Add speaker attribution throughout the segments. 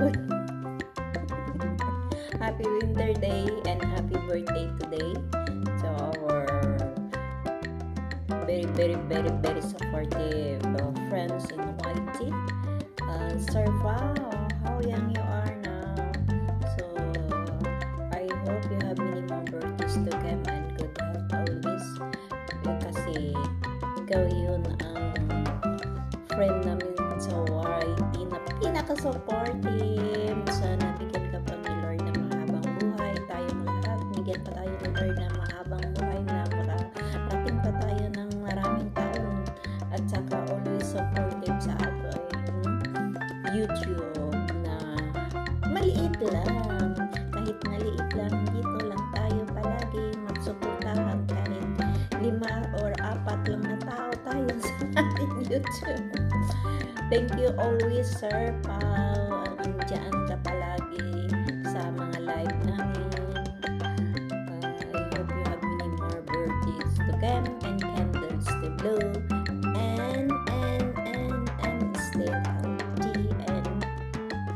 Speaker 1: afternoon. Happy Winter Day and happy birthday today to our very supportive friends in YT. Sir Val, how young you are now? So I hope you have many more birthdays to come and good health always. Kasi ikaw yun ang friend namin sa YT na pinaka-supportive. Sana bigyan ka pa ni Lord ng mahabang buhay. Tayong lahat, bigyan pa tayo ni Lord ng mahabang buhay na marating pa tayo ng maraming taon. At saka always supportive sa ating YouTube na maliit lang. Kahit maliit lang, dito lang tayo palagi magsuportahan kahit 5 or 4 lang na tao tayo sa ating YouTube. Thank you always, Sir Pao. Andiyan ka palagi sa mga live namin. I hope you have many more birthdays to come and candles to blow. And stay healthy and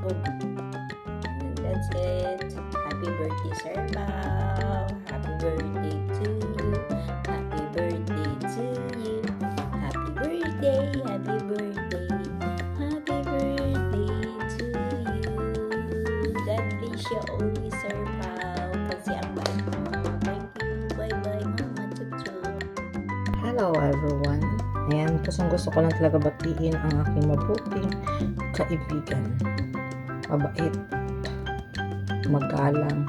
Speaker 1: good. And that's it. Happy birthday, Sir Pao. Happy birthday to you. Happy birthday to you. Happy birthday, happy birthday. Happy birthday to you. God bless you always, Sir Pao. Kasi ang bait mo. Thank you. Bye-bye, Mama Chuchu.
Speaker 2: Hello everyone. Ayan, gusto ko lang talaga batiin ang aking mabuting kaibigan. Mabait, magalang,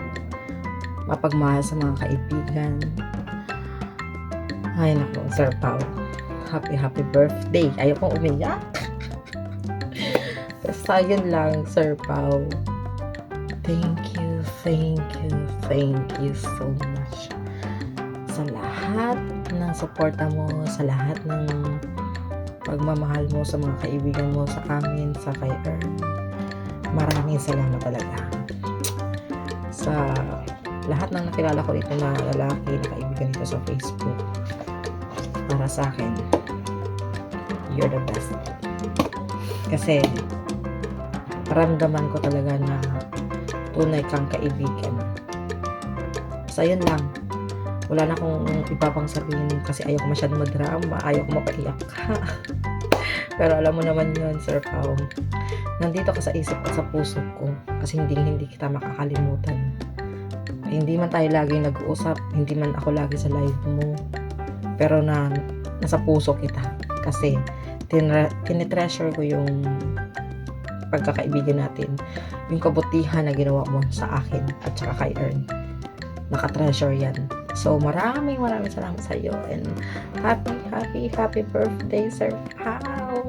Speaker 2: mapagmahal sa mga kaibigan. Ay naku, Sir Pao. Happy birthday. Ayokong umiyak. Basta yun lang, Sir Pao. Thank you so much sa lahat ng suporta mo, sa lahat ng pagmamahal mo sa mga kaibigan mo, sa amin, sa kay Ern. Maraming salamat talaga sa lahat ng nakilala ko dito na lalaki na kaibigan dito sa Facebook. Para sa akin, you're the best. Kasi paramdaman ko talaga na tunay kang kaibigan. Sa yun lang. Wala na akong iba pang sabihin kasi ayaw ko masyadong madrama, ayaw ko mapaiyak ka. Pero alam mo naman yun, Sir Pao. Nandito ka sa isip at sa puso ko kasi hindi kita makakalimutan. Hindi man tayo laging nag-uusap, hindi man ako lagi sa live mo. Pero nasa puso kita kasi tinitreasure ko yung pagkakaibigan natin, yung kabutihan na ginawa mo sa akin at saka kay Ern. Naka-treasure yan. So, maraming salamat sa iyo and happy birthday, Sir Pao.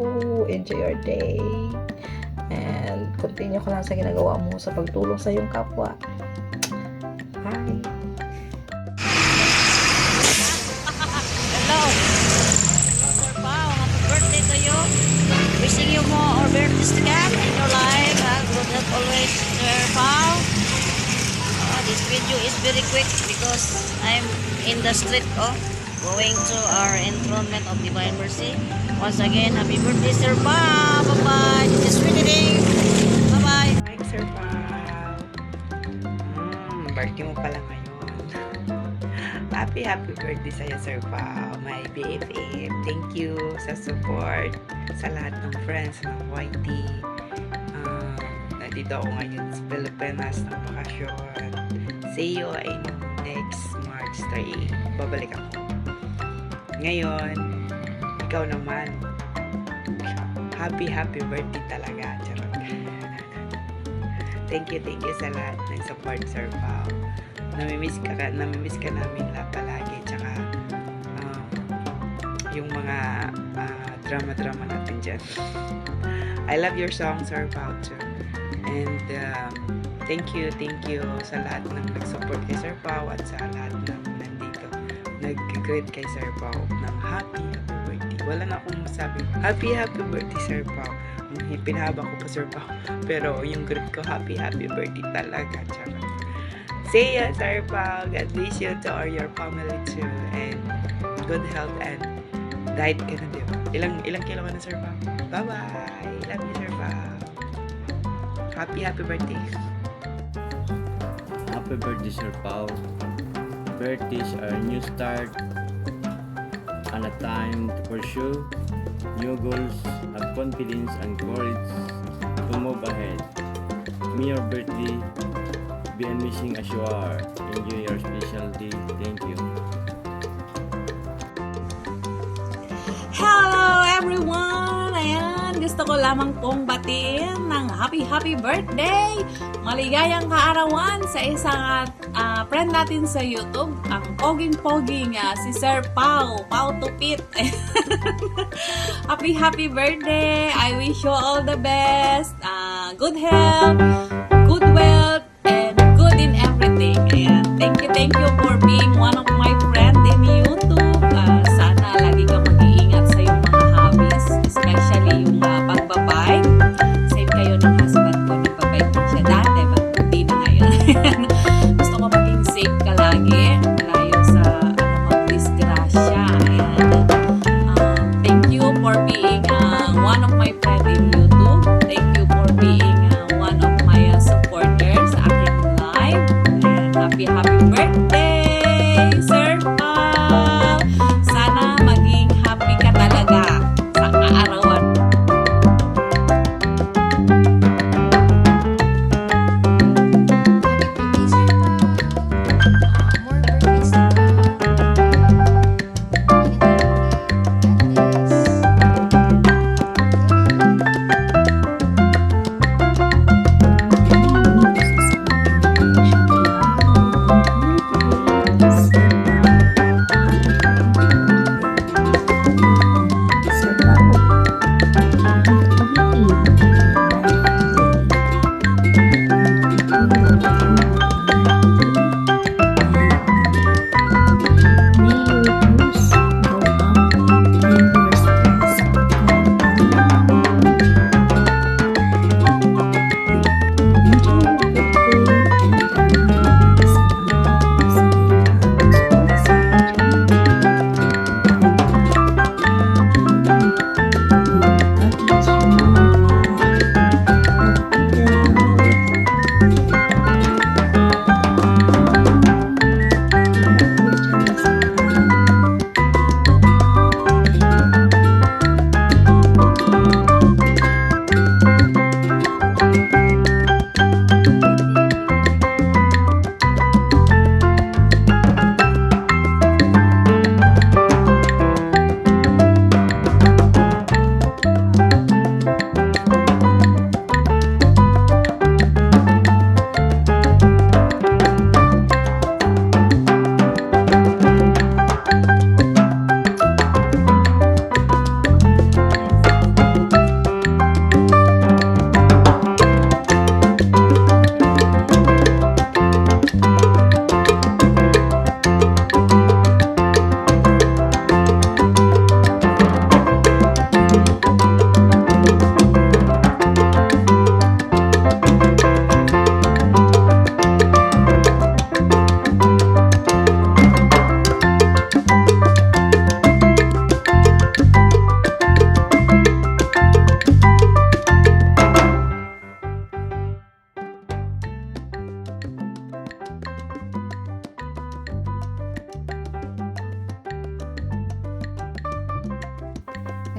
Speaker 2: Enjoy your day. And continue ka lang sa ginagawa mo sa pagtulong sa iyong kapwa. Bye.
Speaker 3: Hello, Sir Pao. Happy birthday to you. Wishing you more birthdays to come in your life. Good health always, Sir Pao. This video is very quick because I'm in the street going to our enthronement of Divine Mercy. Once again, happy birthday, Sir Pao. Bye-bye. This is reading. Bye-bye.
Speaker 2: Hi, Sir Pao. Birthday mo pala ngayon. Happy birthday sa'yo, Sir Pao. My BFF. Thank you sa support sa lahat ng friends ng YT. Nandito ako ngayon sa Pilipinas ng bakasyon. See you in next March 3. Babalik ako. Ngayon, ikaw naman. Happy birthday talaga. Charot. Thank you sa lahat ng support, Sir Pao. Namimiss ka namin lahat palagi. Tsaka, yung mga drama natin dyan. I love your song, Sir Pao, too. And, thank you sa lahat ng nag-support kay Sir Pao at sa lahat ng nandito nag-greet kay Sir Pao ng happy birthday. Wala na akong masabi. Happy birthday, Sir Pao. Pinahaba ko pa, Sir Pao. Pero yung greet ko, happy birthday talaga. Charot. See ya, Sir Pao. God bless you to all your family too. And good health and diet ka na, diba? Ilang kilo ka na, Sir Pao? Bye-bye. Love you, Sir Pao. Happy birthday.
Speaker 4: Happy birthday, Sir Pao. Birthdays are a new start and a time to pursue new goals, have confidence and courage to move ahead. May your birthday be amazing as you are. Enjoy your special day. Thank you.
Speaker 5: Hello everyone! Ayan, gusto ko lamang pong batiin ng happy birthday! Maligayang kaarawan sa isang friend natin sa YouTube, ang poging-poging si Sir Pao Tupit. Happy birthday! I wish you all the best, good health, good wealth, and good in everything. Ayan. Thank you for being one of my friend in YouTube. Sana lagi kang mag-iingat sa iyong mga hobbies, especially yung pagbabike. Same kayo ng husband ko, nagbabike din siya dati, but hindi na ngayon. Gusto ko maging safe ka lagi, malayo sa anumang disgrasya. Ayan. Thank you for being one of my friend in YouTube. Thank you for being one of my supporters sa aking live. Ayan. Happy birthday, Sir Paul! Sana maging happy ka talaga sa kaarawan.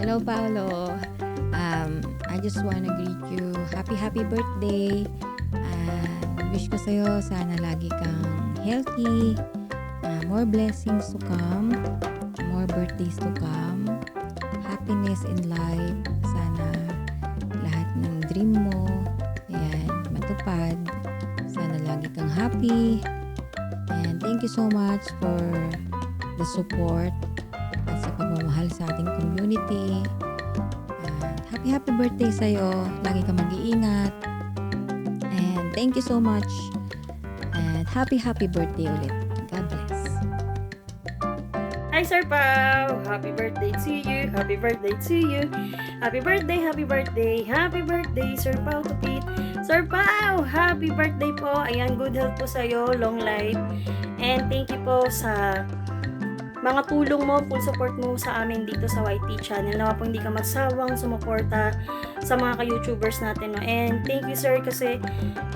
Speaker 6: Hello, Paolo. I just wanna greet you. Happy birthday. Wish ko sa'yo, sana lagi kang healthy. More blessings to come. More birthdays to come. Happiness in life. Sana lahat ng dream mo, ayan, matupad. Sana lagi kang happy. And thank you so much for the support at sa pagmamahal sa ating community. Happy birthday sa'yo. Lagi kang mag-iingat. And thank you so much. And happy birthday ulit. God bless.
Speaker 7: Hi, Sir Pao! Happy birthday to you! Happy birthday to you! Happy birthday, Sir Pao Tupit! Sir Pao! Happy birthday po! Ayan, good health po sa'yo, long life. And thank you po sa mga tulong mo, full support mo sa amin dito sa YT channel. Nawa po hindi ka magsawang sumuporta sa mga ka-YouTubers natin. No? And thank you sir kasi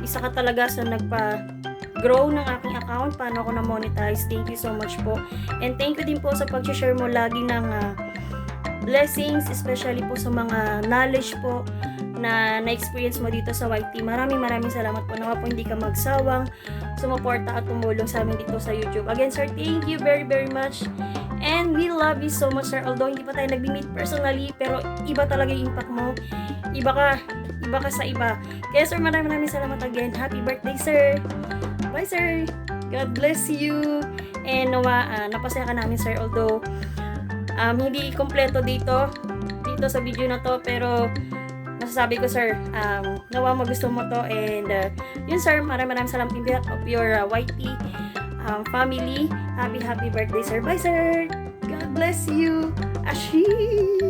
Speaker 7: isa ka talaga sa nagpa-grow ng aking account. Paano ako na-monetize. Thank you so much po. And thank you din po sa pag-share mo lagi ng blessings, especially po sa mga knowledge po na na-experience mo dito sa YT. Maraming salamat po. Nawa po hindi ka magsawang sumuporta at tumulong sa amin dito sa YouTube. Again, sir, thank you very much. And we love you so much, sir. Although hindi pa tayo nag-meet personally, pero iba talaga yung impact mo. Iba ka sa iba. Kaya sir, maraming salamat again. Happy birthday, sir. Bye, sir. God bless you. And nawa, napasaya ka namin, sir. Although, hindi kompleto dito sa video na to, pero masasabi ko sir, nawa magusto mo to. And yun sir, maraming salamat in behalf of your YT family. Happy birthday sir. Bye sir. God bless you. Ashi.